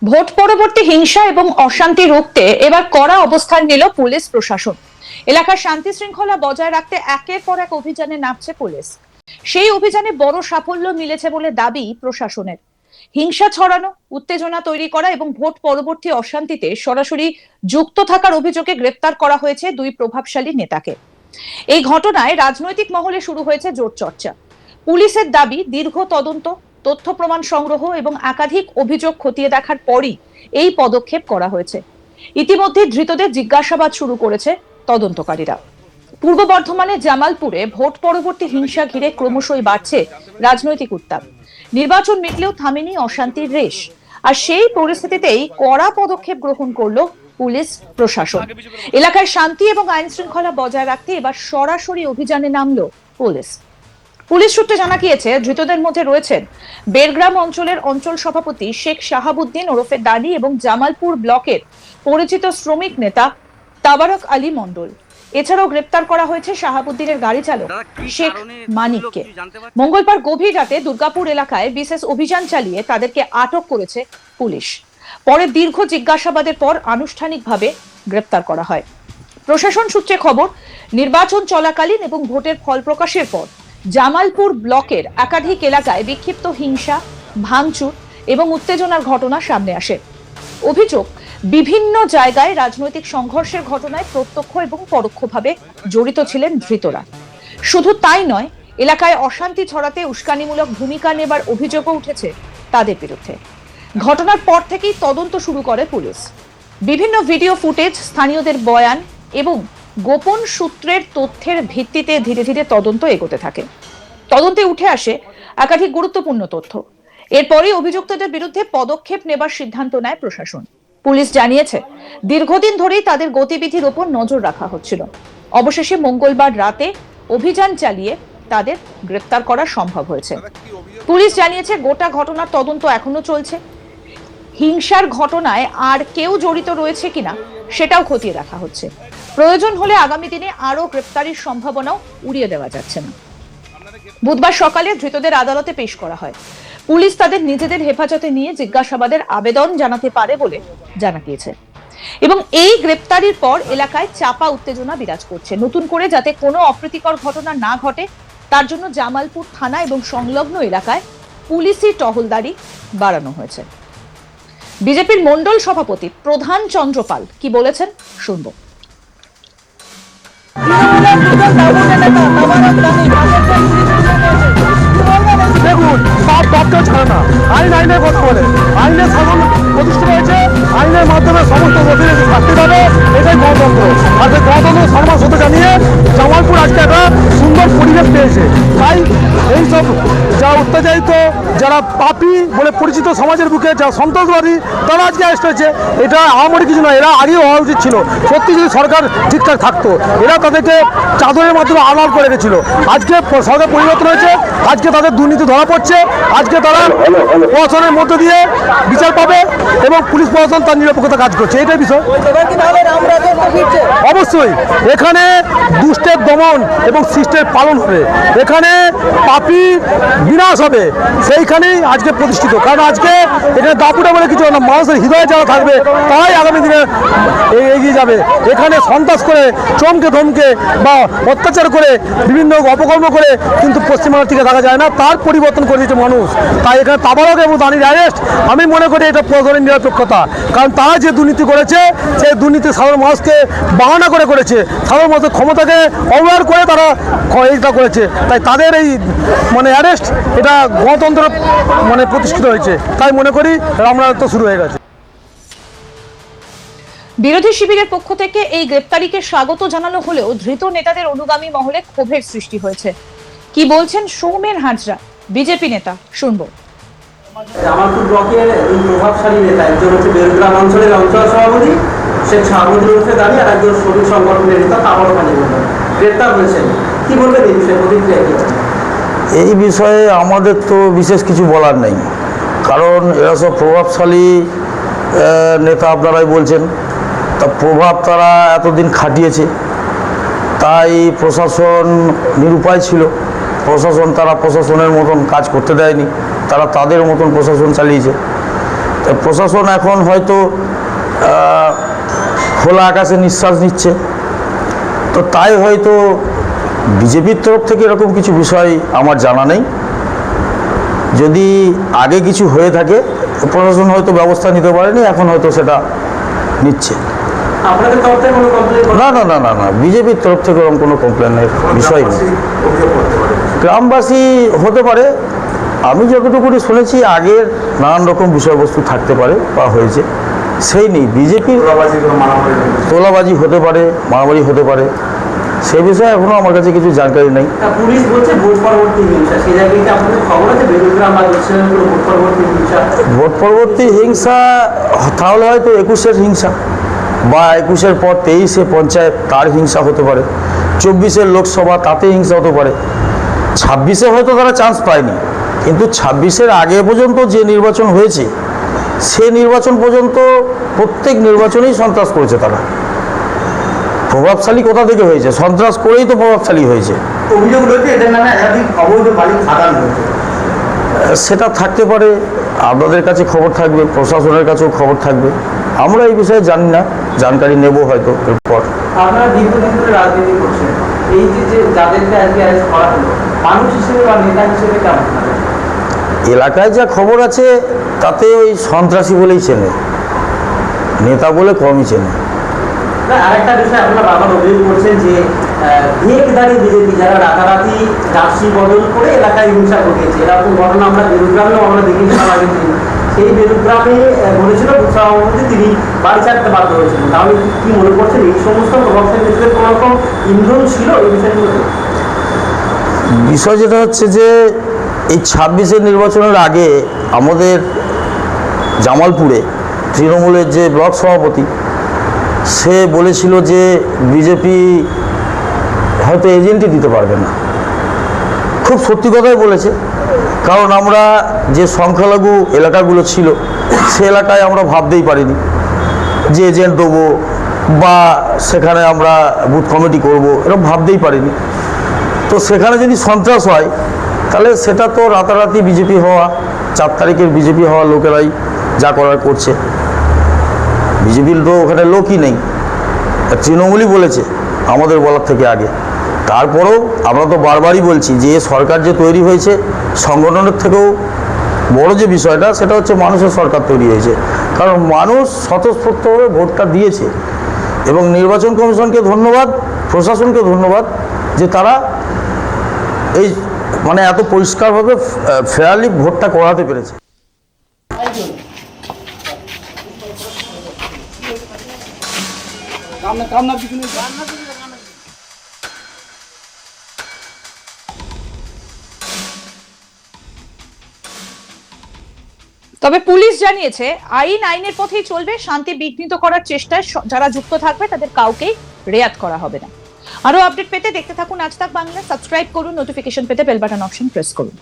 Vote পরবর্তী হিংসা এবং অশান্তি রুখতে এবার কড়া অবস্থান নিল পুলিশ প্রশাসন। এলাকার শান্তি শৃঙ্খলা বজায় রাখতে একের পর এক অভিযানে নামছে পুলিশ। সেই অভিযানে বড় সাফল্য মিলেছে বলে দাবি প্রশাসনের। হিংসা ছড়ানো, উত্তেজনা তৈরি করা এবং ভোট পরবর্তী অশান্তিতে সরাসরি যুক্ত থাকার অভিযোগে গ্রেপ্তার করা হয়েছে দুই প্রভাবশালী নেতাকে। এই ঘটনায় রাজনৈতিক মহলে শুরু হয়েছে জোর চর্চা। পুলিশের দাবি, দীর্ঘ তদন্ত, তথ্য প্রমাণ সংগ্রহ এবং একাধিক অভিযোগ খতিয়ে দেখার পরই এই পদক্ষেপ করা হয়েছে। ইতিমধ্যে ধৃতদের জিজ্ঞাসাবাদ শুরু করেছে তদন্তকারীরা। পূর্ব বর্ধমানে জামালপুরে ভোট পরবর্তী হিংসা ঘিরে ক্রমশই বাড়ছে রাজনৈতিক উত্তাপ। নির্বাচন মিটলেও থামেনি অশান্তির রেশ, আর সেই পরিস্থিতিতেই কড়া পদক্ষেপ গ্রহণ করলো পুলিশ প্রশাসন। এলাকায় শান্তি এবং আইন শৃঙ্খলা বজায় রাখতে এবার সরাসরি অভিযানে নামলো পুলিশ। পুলিশ সূত্রে জানা গিয়েছে, ধৃতদের মধ্যে রয়েছেন বেরগ্রাম অঞ্চলের অঞ্চল সভাপতি শেখ শাহাবুদ্দিন ওরফে দানি এবং জামালপুর ব্লকের পরিচিত শ্রমিক নেতা তাবারক আলী মণ্ডল। এছাড়াও গ্রেপ্তার করা হয়েছে শাহাবুদ্দিনের গাড়ি চালক শেখ মানিককে। মঙ্গলবার গভীর রাতে দুর্গাপুর এলাকায় বিশেষ অভিযান চালিয়ে তাদেরকে আটক করেছে পুলিশ। পরে দীর্ঘ জিজ্ঞাসাবাদের পর আনুষ্ঠানিকভাবে গ্রেপ্তার করা হয়। প্রশাসন সূত্রে খবর, নির্বাচন চলাকালীন এবং ভোটের ফল প্রকাশের পর জামালপুর ব্লকের একাধিক এলাকায় বিক্ষিপ্ত হিংসা, ভাঙচুর এবং উত্তেজনার ঘটনা সামনে আসে। অভিযোগ, বিভিন্ন জায়গায় রাজনৈতিক সংঘর্ষের ঘটনায় প্রত্যক্ষ এবং পরোক্ষভাবে জড়িত ছিলেন ধৃতরা। শুধু তাই নয়, এলাকায় অশান্তি ছড়াতে উস্কানিমূলক ভূমিকা নেবার অভিযোগও উঠেছে তাদের বিরুদ্ধে। ঘটনার পর থেকেই তদন্ত শুরু করে পুলিশ। বিভিন্ন ভিডিও ফুটেজ, স্থানীয়দের বয়ান এবং গোপন সূত্রের তথ্যের ভিত্তিতে ধীরে ধীরে তদন্ত এগোতে থাকে। তদন্তে উঠে আসে একাধিক গুরুত্বপূর্ণ তথ্য। এরপরই অভিযুক্তদের বিরুদ্ধে পদক্ষেপ নেবার সিদ্ধান্ত নেয় প্রশাসন। পুলিশ জানিয়েছে, দীর্ঘদিন ধরেই তাদের গতিবিধির ওপর নজর রাখা হচ্ছিল। অবশেষে মঙ্গলবার রাতে অভিযান চালিয়ে তাদের গ্রেপ্তার করা সম্ভব হয়েছে। পুলিশ জানিয়েছে, গোটা ঘটনার তদন্ত এখনো চলছে। হিংসার ঘটনায় আর কেউ জড়িত রয়েছে কিনা সেটাও খতিয়ে দেখা হচ্ছে। প্রয়োজন হলে আগামী দিনে আরো গ্রেপ্তারির সম্ভাবনাও উড়িয়ে দেওয়া যাচ্ছে না। বুধবার সকালে ধৃতদের আদালতে পেশ করা হয়। পুলিশ তাদের নিজেদের হেফাজতে নিয়ে জিজ্ঞাসাবাদের আবেদন জানাতে পারে বলে জানা গিয়েছে। এবং এই গ্রেপ্তারির পর এলাকায় চাপা উত্তেজনা বিরাজ করছে। নতুন করে যাতে কোনো অপ্রীতিকর ঘটনা না ঘটে তার জন্য জামালপুর থানা এবং সংলগ্ন এলাকায় পুলিশি টহলদারি বাড়ানো হয়েছে। বিজেপির মন্ডল সভাপতি প্রধান চন্দ্রপাল কি বলেছেন শুনবো। দেখুন, সব দপ্তর ছাড়ে না, আইনের কথা বলে। আইনের শাসন প্রতিষ্ঠিত হয়েছে, আইনের মাধ্যমে সমস্ত অধিকারী শাস্তি পাবে, এটাই গণতন্ত্র। আর সেই গণতন্ত্র সম্মান হতে জানিয়ে জামালপুর আজকে একটা সুন্দর পরিবেশ পেয়েছে। তাই এইসব যারা অত্যাচারিত, যারা পাপী বলে পরিচিত সমাজের বুকে, যারা সন্ত্রাসবাদী, তারা আজকে অ্যারেস্ট হয়েছে। এটা আমাদের কিছু নয়, এরা আগেও হওয়া উচিত ছিল। সত্যি যদি সরকার ঠিকঠাক থাকতো, এরা তাদেরকে চাদরের মাধ্যমে আড়াল করে রেখেছিল। আজকে সরকার পরিবর্তন হয়েছে, আজকে তাদের দুর্নীতি ধরা পড়ছে, আজকে তারা প্রশাসনের মধ্য দিয়ে বিচার পাবে এবং পুলিশ প্রশাসন তার নিরপেক্ষতা কাজ করছে। এটাই বিষয়। অবশ্যই এখানে দুষ্টের দমন এবং শিষ্টের পালন হবে, এখানে পাপী বিনাশ হবে, সেইখানেই আজকে প্রতিষ্ঠিত। কারণ আজকে এখানে দাপুটা বলে কিছু না, মানুষের হৃদয়ে যারা থাকবে তারাই আগামী দিনে এগিয়ে যাবে। এখানে সন্ত্রাস করে, চমকে ধমকে বা অত্যাচার করে, বিভিন্ন অপকর্ম করে কিন্তু পশ্চিমবাংলার থেকে থাকা যায় না। তার পরিবর্তন করে দিয়েছে মানুষ। তাই এখানে তাবারক এবং দানির অ্যারেস্ট আমি মনে করি এটা প্রশাসনের নিরপেক্ষতা। কারণ তারা যে দুর্নীতি করেছে, সেই দুর্নীতি সাধারণ মানুষকে বাহানা করে করেছে, সাধারণ মানুষের ক্ষমতাকে অবহেলা করে তারা এইটা করেছে। তাই তাদের এই অ্যারেস্ট, এটা গণতন্ত্র প্রতিষ্ঠিত হয়েছে। তাই মনে করি রামরাজত্ব শুরু হয়ে গেছে। বিরোধী শিবিরের পক্ষ থেকে এই গ্রেপ্তারিকে স্বাগত জানানো হলেও ধৃত নেতাদের অনুগামী মহলে ক্ষোভের সৃষ্টি হয়েছে। কি বলছেন সৌমেন হাজরা, বিজেপি নেতা, শুনবো। জামালপুর ব্লকের এই প্রভাবশালী নেতা একজন হচ্ছে বেরগ্রাম অঞ্চলের অঞ্চল সভাপতি শেখ শাহাবুদ্দিন ওরফে দানি, আর একজন শ্রমিক সংগঠনের নেতা তাবারক আলী মণ্ডল গ্রেপ্তার হয়েছেন। কি বলবেন এই বিষয়ে, প্রতিক্রিয়া কি? এই বিষয়ে আমাদের তো বিশেষ কিছু বলার নেই, কারণ এরা সব প্রভাবশালী নেতা, আপনারাই বলছেন। তা প্রভাব তারা এতদিন খাটিয়েছে, তাই প্রশাসন নিরুপায় ছিল। প্রশাসন তারা প্রশাসনের মতন কাজ করতে দেয়নি, তারা তাদের মতন প্রশাসন চালিয়েছে। তা প্রশাসন এখন হয়তো খোলা আকাশে নিঃশ্বাস নিচ্ছে, তো তাই হয়তো বিজেপির তরফ থেকে এরকম কিছু বিষয় আমার জানা নেই। যদি আগে কিছু হয়ে থাকে প্রশাসন হয়তো ব্যবস্থা নিতে পারেনি, এখন হয়তো সেটা নিচ্ছে। আপনাদের তরফ থেকে কোনো কমপ্লেন না না না না না বিজেপির তরফ থেকে এরকম কোনো কমপ্লেনের বিষয় নেই। গ্রামবাসী হতে পারে, আমি যতটুকুনি শুনেছি আগের নানান রকম বিষয়বস্তু থাকতে পারে বা হয়েছে, সেই নেই। বিজেপির তোলাবাজি হতে পারে, মারামারি হতে পারে, সে বিষয়ে এখনো আমার কাছে কিছু জানকারি নেই। পুলিশ বলছে ভোট পরবর্তী হিংসা, সেই জায়গায় কি আপনাদের খবর আছে বেরুগ্রাম বা দক্ষিণাঞ্চল ভোট পরবর্তী হিংসা? ভোট পরবর্তী হিংসা তাহলে হয়তো 21-এর হিংসা, বা 21-এর পর 23-এ পঞ্চায়েত তার হিংসা হতে পারে, 24-এর লোকসভা তাতে হিংসা হতে পারে, 26-এ হয়তো তারা চান্স পায়নি, কিন্তু 26-এর আগে পর্যন্ত যে নির্বাচন হয়েছে সে নির্বাচন পর্যন্ত প্রত্যেক নির্বাচনেই সন্ত্রাস করেছে তারা। প্রভাবশালী কোথা থেকে হয়েছে? সন্ত্রাস করেই তো প্রভাবশালী হয়েছে। অভিযোগ রয়েছে এদের নামে একাধিক অবৈধ বালি খাদান রয়েছে। সেটা থাকতে পারে, আপনাদের কাছে খবর থাকবে, প্রশাসনের কাছেও খবর থাকবে। আমরা এই বিষয়ে জানি না, জানকারি নেব হয়তো এরপর। আপনারা দীর্ঘদিন ধরে রাজনীতি করছেন, এই যে যাদেরকে আজকে অ্যারেস্ট করা হলো, মানুষ হিসেবে বা নেতা হিসেবে কেমন হবে? এলাকায় যা খবর আছে তাতে ওই সন্ত্রাসী বলেই চেনে, নেতা বলে কমই চেনে। না, আরেকটা বিষয় আপনারা বারবার অভিযোগ করছেন যে ভেকদারি বিজেপি যারা রাতারাতি জার্সি বদল করে এলাকায় হিংসা ঘটিয়েছে, এরকম ঘটনা আমরা বেরুগ্রামেও আমরা দেখেছি। আগের দিন সেই বেরুগ্রামে বলেছিল সভাপতি তিনি বাড়ি ছাড়তে বাধ্য হয়েছিলেন। তাহলে কি মনে করছেন এই সমস্ত প্রভাবশালী ব্যক্তিদের কোনো রকম ইন্ধন ছিল এই বিষয়গুলোতে? বিষয় যেটা হচ্ছে যে এই 26-এর নির্বাচনের আগে আমাদের জামালপুরে তৃণমূলের যে ব্লক সভাপতি সে বলেছিল যে বিজেপি হয়তো এজেন্টই দিতে পারবে না। খুব সত্যি কথাই বলেছে, কারণ আমরা যে সংখ্যালঘু এলাকাগুলো ছিল সে এলাকায় আমরা ভাবতেই পারিনি যে এজেন্ট দেবো বা সেখানে আমরা বুথ কমিটি করব, এরকম ভাবতেই পারিনি। তো সেখানে যদি সন্ত্রাস হয় তাহলে সেটা তো রাতারাতি বিজেপি হওয়া, 4 তারিখের বিজেপি হওয়া লোকেরাই যা করার করছে। বিজেপির তো ওখানে লোকই নেই, তৃণমূলই বলেছে আমাদের বলার থেকে আগে। তারপরেও আমরা তো বারবারই বলছি যে সরকার যে তৈরি হয়েছে সংগঠনের থেকেও বড় যে বিষয়টা সেটা হচ্ছে মানুষের সরকার তৈরি হয়েছে, কারণ মানুষ স্বতঃস্ফূর্তভাবে ভোটটা দিয়েছে। এবং নির্বাচন কমিশনকে ধন্যবাদ, প্রশাসনকে ধন্যবাদ যে তারা এই মানে এত পরিষ্কারভাবে ফেয়ারলি ভোটটা করাতে পেরেছে। তবে পুলিশ জানিয়েছে আইনের পথেই চলবে, শান্তি বিঘ্নিত করার চেষ্টায় যারা যুক্ত থাকবে তাদের কাউকেই রেয়াত করা হবে না। আরো আপডেট পেতে দেখতে থাকুন আজ তাক বাংলা, সাবস্ক্রাইব করুন, নোটিফিকেশন পেতে বেল বাটন অপশন প্রেস করুন।